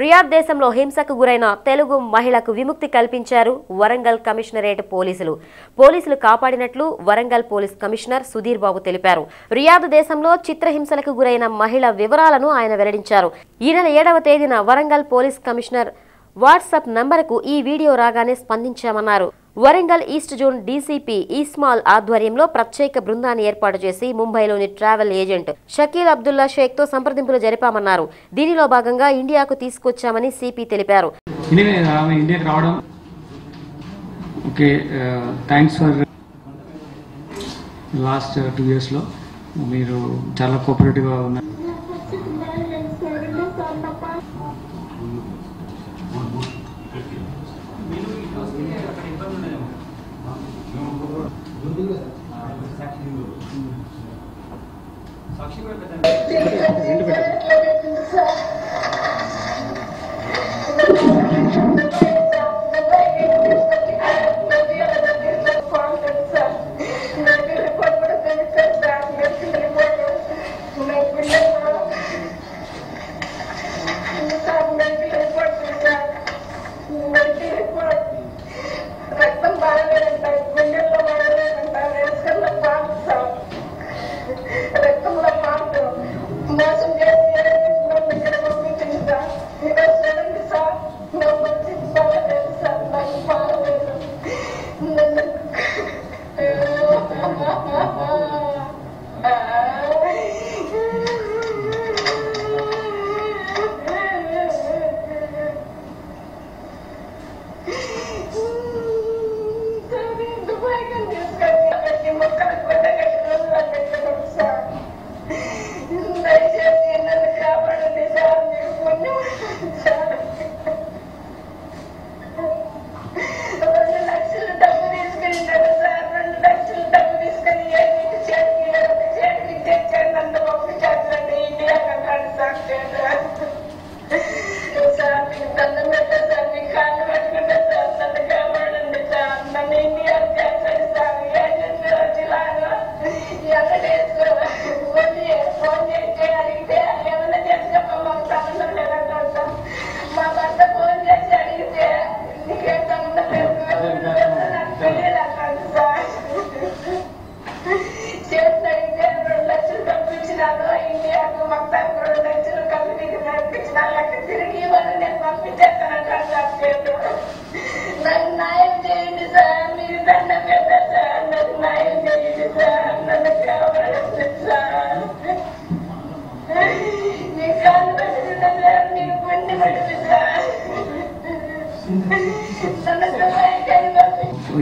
Riyadh దేశంలో హింసకు గురైన తెలుగు మహిళకు విముక్తి కల్పించారు వరంగల్ కమిషనరేట్ పోలీసులు కాపాడినట్లు వరంగల్ పోలీస్ కమిషనర్ సుధీర్ బాబు తెలిపారు. రియాద్ దేశంలో చిత్రహింసలకు గురైన మహిళ వివరాలను ఆయన వెల్లడించారు. ఈ నెల 7వ తేదీన వరంగల్ పోలీస్ కమిషనర్ వాట్సాప్ నంబర్కు ఈ వీడియో రాగానే స్పందించామన్నారు. వరంగల్ ఈస్ట్ జోన్ డీసీపీ ఇస్మాల్ ఆధ్వర్యంలో ప్రత్యేక బృందాన్ని ఏర్పాటు చేసి ముంబైలోని ట్రావెల్ ఏజెంట్ షకీల్ అబ్దుల్లా షేక్తో సంప్రదింపులు జరిపామన్నారు. దీనిలో భాగంగా ఇండియాకు తీసుకొచ్చామని సిపి తెలిపారు. లాస్ట్ 2 years లో మీరు చాలా కోఆపరేటివ్ గా ఉన్నారు.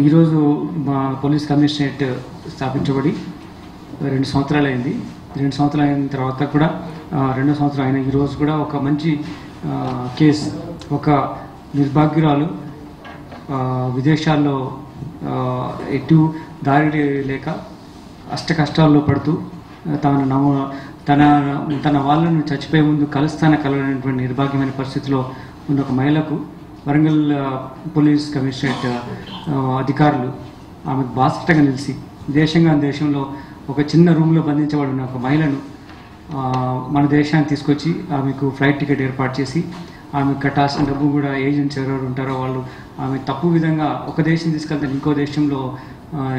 ఈరోజు మా పోలీస్ కమిషనరేట్ స్థాపించబడి 2 సంవత్సరాలు అయింది. 2 సంవత్సరాలు అయిన తర్వాత కూడా 2వ సంవత్సరం అయిన ఈరోజు కూడా ఒక మంచి కేసు, ఒక నిర్భాగ్యురాలు విదేశాల్లో ఎటు దారి లేక అష్ట కష్టాల్లో పడుతూ తన వాళ్ళను చచ్చిపోయే ముందు కలవనటువంటి నిర్భాగ్యమైన పరిస్థితిలో ఉన్న ఒక మహిళకు వరంగల్ పోలీస్ కమిషనరేట్ అధికారులు ఆమెకు బాసటగా నిలిచి దేశంలో ఒక చిన్న రూమ్లో బంధించబడిన ఒక మహిళను మన దేశానికి తీసుకొచ్చి ఆమెకు ఫ్లైట్ టికెట్ ఏర్పాటు చేసి ఆమెకు కట్టాల్సిన డబ్బు కూడా ఏజెంట్స్ ఎవరెవరు ఉంటారో వాళ్ళు ఆమె తప్పు విధంగా ఒక దేశం తీసుకెళ్తే ఇంకో దేశంలో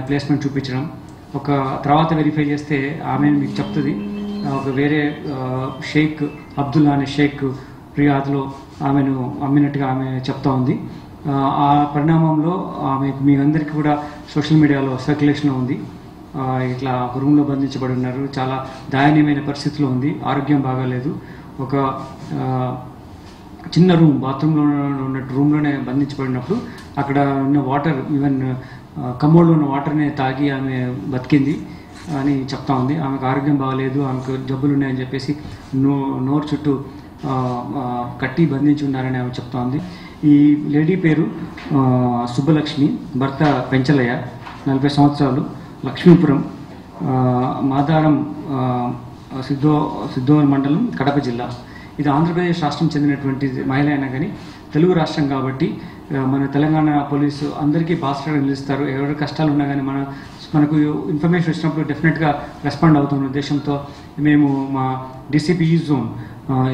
ప్లేస్మెంట్ చూపించడం, ఒక తర్వాత వెరిఫై చేస్తే ఆమె మీకు చెప్తుంది ఒక వేరే షేక్ అబ్దుల్లా అనే షేక్ రియాద్లో ఆమెను అమ్మినట్టుగా ఆమె చెప్తా ఉంది. ఆ పరిణామంలో ఆమెకు మీ అందరికీ కూడా సోషల్ మీడియాలో సర్క్యులేషన్లో ఉంది. ఇట్లా ఒక రూమ్లో బంధించబడి ఉన్నారు, చాలా దయనీయమైన పరిస్థితిలో ఉంది, ఆరోగ్యం బాగాలేదు, ఒక చిన్న రూమ్ బాత్రూంలో ఉన్నట్టు రూమ్లోనే బంధించబడినప్పుడు అక్కడ ఉన్న వాటర్, ఈవెన్ కమోడ్లో ఉన్న వాటర్నే తాగి ఆమె బతికింది అని చెప్తా ఉంది. ఆమెకు ఆరోగ్యం బాగాలేదు, ఆమెకు జబ్బులు ఉన్నాయని చెప్పేసి నోరు చుట్టూ కట్టి బంధించి ఉన్నారని ఆమె చెప్తా ఉంది. ఈ లేడీ పేరు సుబ్బలక్ష్మి, భర్త పెంచలయ్య, 40 సంవత్సరాలు, లక్ష్మీపురం, మాదారం, సిద్ధోర్ మండలం, కడప జిల్లా. ఇది ఆంధ్రప్రదేశ్ రాష్ట్రం చెందినటువంటి మహిళ అయినా కానీ తెలుగు రాష్ట్రం కాబట్టి మన తెలంగాణ పోలీసు అందరికీ బాస్టర్గా నిలుస్తారు. ఎవరి కష్టాలు ఉన్నా కానీ మనకు ఇన్ఫర్మేషన్ వచ్చినప్పుడు డెఫినెట్గా రెస్పాండ్ అవుతున్న ఉద్దేశంతో మేము మా డిసిపి జోన్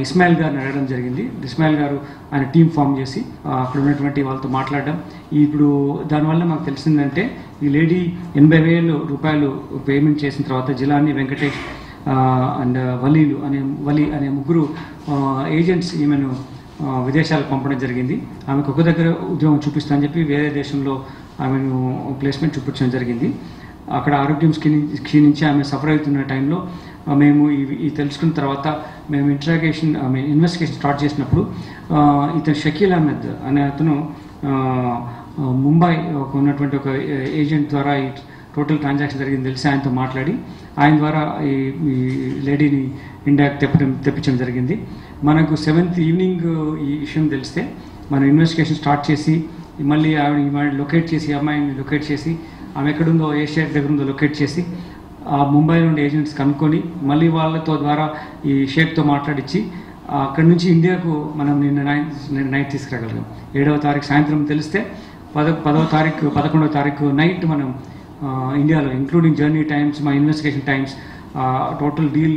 ఇస్మాయిల్ గారిని అడగడం జరిగింది. ఇస్మాయిల్ గారు ఆయన టీం ఫామ్ చేసి అక్కడ ఉన్నటువంటి వాళ్ళతో మాట్లాడడం. ఇప్పుడు దానివల్ల మాకు తెలిసిందంటే ఈ లేడీ 80,000 రూపాయలు పేమెంట్ చేసిన తర్వాత జిలాని వెంకటేష్ అండ్ వలి అనే ముగ్గురు ఏజెంట్స్ ఈమెను విదేశాలకు పంపడం జరిగింది. ఆమెకు ఒక దగ్గర ఉద్యోగం చూపిస్తా అని చెప్పి వేరే దేశంలో ఆమెను ప్లేస్మెంట్ చూపించడం జరిగింది. అక్కడ ఆరోగ్యం క్షీణించి ఆమె సఫర్ అవుతున్న టైంలో మేము ఈ తెలుసుకున్న తర్వాత మేము ఇన్వెస్టిగేషన్ స్టార్ట్ చేసినప్పుడు ఇతను షకీల్ అహ్మద్ అనే అతను ముంబై ఉన్నటువంటి ఒక ఏజెంట్ ద్వారా ఈ టోటల్ ట్రాన్సాక్షన్ జరిగింది తెలిసి ఆయనతో మాట్లాడి ఆయన ద్వారా ఈ లేడీని ఇండియాకి తెప్పించడం జరిగింది. మనకు 7th ఈవినింగ్ ఈ విషయం తెలిస్తే మనం ఇన్వెస్టిగేషన్ స్టార్ట్ చేసి మళ్ళీ ఆవిడ లొకేట్ చేసి అమ్మాయిని లొకేట్ చేసి ఆమె ఎక్కడుందో ఏ షేక్ దగ్గర ఉందో లొకేట్ చేసి ఆ ముంబై నుండి ఏజెంట్స్ కనుక్కొని మళ్ళీ వాళ్ళతో ద్వారా ఈ షేక్తో మాట్లాడించి అక్కడి నుంచి ఇండియాకు మనం నిన్న నైట్ తీసుకురాగలిగాం. 7వ తారీఖు సాయంత్రం తెలిస్తే 11వ తారీఖు నైట్ మనం ఇండియాలో ఇంక్లూడింగ్ జర్నీ టైమ్స్ మా ఇన్వెస్టిగేషన్ టైమ్స్ టోటల్ డీల్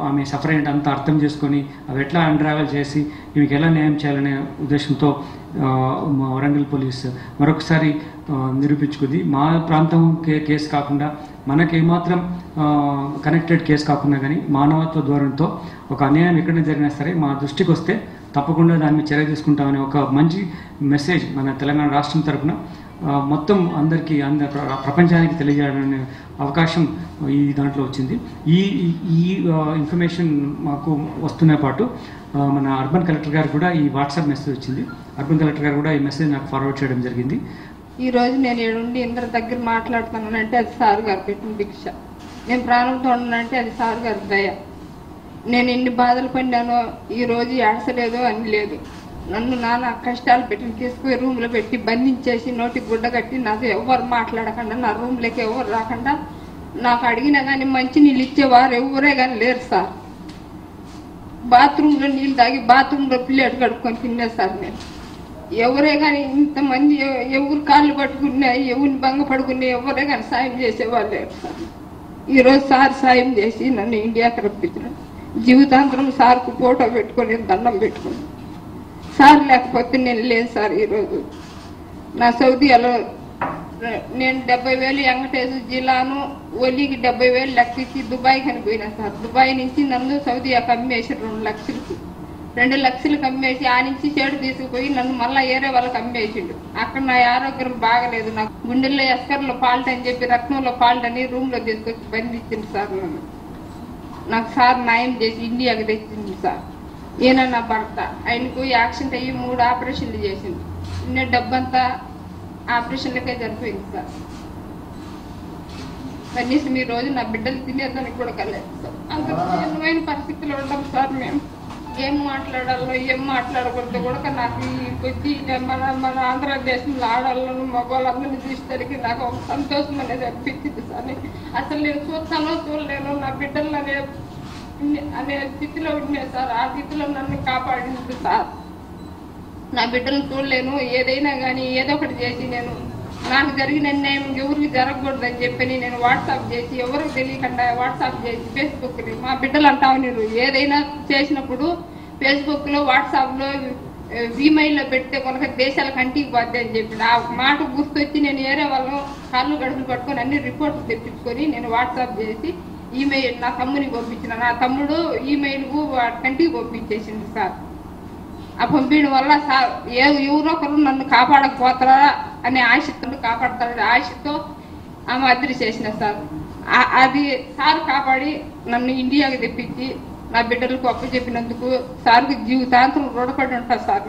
ఆమె సఫర్ అయ్యేంత అంతా అర్థం చేసుకొని అవి ఎట్లా అన్ట్రావెల్ చేసి ఈమెకి ఎలా న్యాయం చేయాలనే ఉద్దేశంతో వరంగల్ పోలీస్ మరొకసారి నిరూపించుకుంది. మా ప్రాంతం కేసు కాకుండా మనకేమాత్రం కనెక్టెడ్ కేసు కాకుండా కానీ మానవత్వ ధోరణితో ఒక అన్యాయం ఎక్కడైనా జరిగినా సరే మా దృష్టికి వస్తే తప్పకుండా దాన్ని చర్య తీసుకుంటామనే ఒక మంచి మెసేజ్ మన తెలంగాణ రాష్ట్రం తరఫున మొత్తం అందరికీ ప్రపంచానికి తెలియజేయాలనే అవకాశం ఈ దాంట్లో వచ్చింది. ఈ ఇన్ఫర్మేషన్ మాకు వస్తున్న పాటు మన అర్బన్ కలెక్టర్ గారు కూడా ఈ వాట్సాప్ మెసేజ్ వచ్చింది. అర్బన్ కలెక్టర్ గారు కూడా ఈ మెసేజ్ నాకు ఫార్వర్డ్ చేయడం జరిగింది. ఈరోజు నేను ఏడుండి ఇందరి దగ్గర మాట్లాడుతున్నానంటే అది సార్ గారు పెట్టిన భిక్ష. నేను ప్రాణంతో ఉన్నానంటే అది సార్ గారి దయ. నేను ఎన్ని బాధలు పడినానో ఈరోజు ఏడ్చలేదు అని లేదు. నన్ను నాన్న కష్టాలు పెట్టి తీసుకుపోయి రూమ్లో పెట్టి బంధించేసి నోటికి గుడ్డ కట్టి నాతో ఎవరు మాట్లాడకుండా నా రూమ్లోకి ఎవరు రాకుండా నాకు అడిగినా కానీ మంచి నీళ్ళు ఇచ్చేవారు ఎవరే కానీ లేరు సార్. బాత్రూంలో నీళ్ళు తాగి బాత్రూంలో ప్లేట్ కడుక్కొని తినేసారు. నేను ఎవరే కానీ ఇంతమంది ఎవరు కాళ్ళు పట్టుకున్నా ఎవరిని భంగ పడుకున్నా ఎవరే కానీ సాయం చేసేవాళ్ళు లేరు సార్. ఈరోజు సార్ సాయం చేసి నన్ను ఇండియాకి రప్పించినాడు. జీవితాంతరం సార్కు ఫోటో పెట్టుకొని దండం పెట్టుకుని సార్ లేకపోతే నేను లేను సార్. ఈరోజు నా సౌదీలో నేను 70,000 వెంకటేశ్వర జిల్లాను ఒలికి 70,000 లెక్కించి దుబాయ్కి అని పోయినా సార్. దుబాయ్ నుంచి నన్ను సౌదీకి అమ్మేసి 2 లక్షలకు 2 లక్షలకు అమ్మేసి ఆ నుంచి చెడు తీసుకుపోయి నన్ను మళ్ళీ ఏరే వాళ్ళకి అమ్మేసిండు. అక్కడ నా ఆరోగ్యం బాగలేదు. నాకు గుండెల్లో ఎస్కర్లో ఫాల్ట్ అని చెప్పి రక్తంలో ఫాల్ట్ అని రూమ్లో తీసుకొచ్చి బంధించింది సార్. నాకు సార్ న్యాయం చేసి ఇండియాకి తెచ్చింది సార్. ఈయన నా భర్త. ఆయనకు యాక్సిడెంట్ అయ్యి 3 ఆపరేషన్లు చేసింది. నిన్న డబ్బంతా ఆపరేషన్లకే సరిపోయింది సార్. కనీసం ఈ రోజు నా బిడ్డలు తినేదానికి కూడా కలేదు సార్. అంత తీవ్రమైన పరిస్థితిలో ఉంటాం సార్. మేము ఏం మాట్లాడాలో ఏం మాట్లాడకూడదు కూడా నాకు వచ్చి మన ఆంధ్రదేశంలో ఆడాలను మగవాళ్ళందరినీ చూసేసరికి నాకు ఒక సంతోషం అనేది అనిపించింది సార్. అసలు నేను చూస్తానో చూడలేను నా బిడ్డలు అనే స్థితిలో ఉన్నాయి సార్. ఆ స్థితిలో నన్ను కాపాడింది సార్. నా బిడ్డలు చూడలేను. ఏదైనా కానీ ఏదో ఒకటి చేసి నేను నాకు జరిగిన అన్యాయం ఎవరికి జరగకూడదని చెప్పి నేను వాట్సాప్ చేసి ఎవరికి తెలియకుండా వాట్సాప్ చేసి ఫేస్బుక్ని మా బిడ్డలు అంటావు నేను ఏదైనా చేసినప్పుడు ఫేస్బుక్లో వాట్సాప్లో ఈమెయిల్లో పెడితే కొనక దేశాల కంటికి పోద్ది అని చెప్పి ఆ మాట గుర్తొచ్చి నేను ఏరే వాళ్ళం కాళ్ళు గడుపులు పట్టుకొని అన్ని రిపోర్ట్స్ తెప్పించుకొని నేను వాట్సాప్ చేసి ఈమెయిల్ నా తమ్మునికి పంపించిన. నా తమ్ముడు ఈమెయిల్కు కంటికి పంపించేసింది సార్. ఆ పంపించడం వల్ల సార్ ఎవరో ఒకరు నన్ను కాపాడకపోతారా అనే ఆశతో కాపాడతారని ఆశతో ఆమె అద్దరి చేసిన సార్. అది సార్ కాపాడి నన్ను ఇండియాకి తెప్పించి నా బిడ్డలకు అప్పచెప్పినందుకు సార్కి జీవితాంతం రుణపడి ఉంటారు సార్.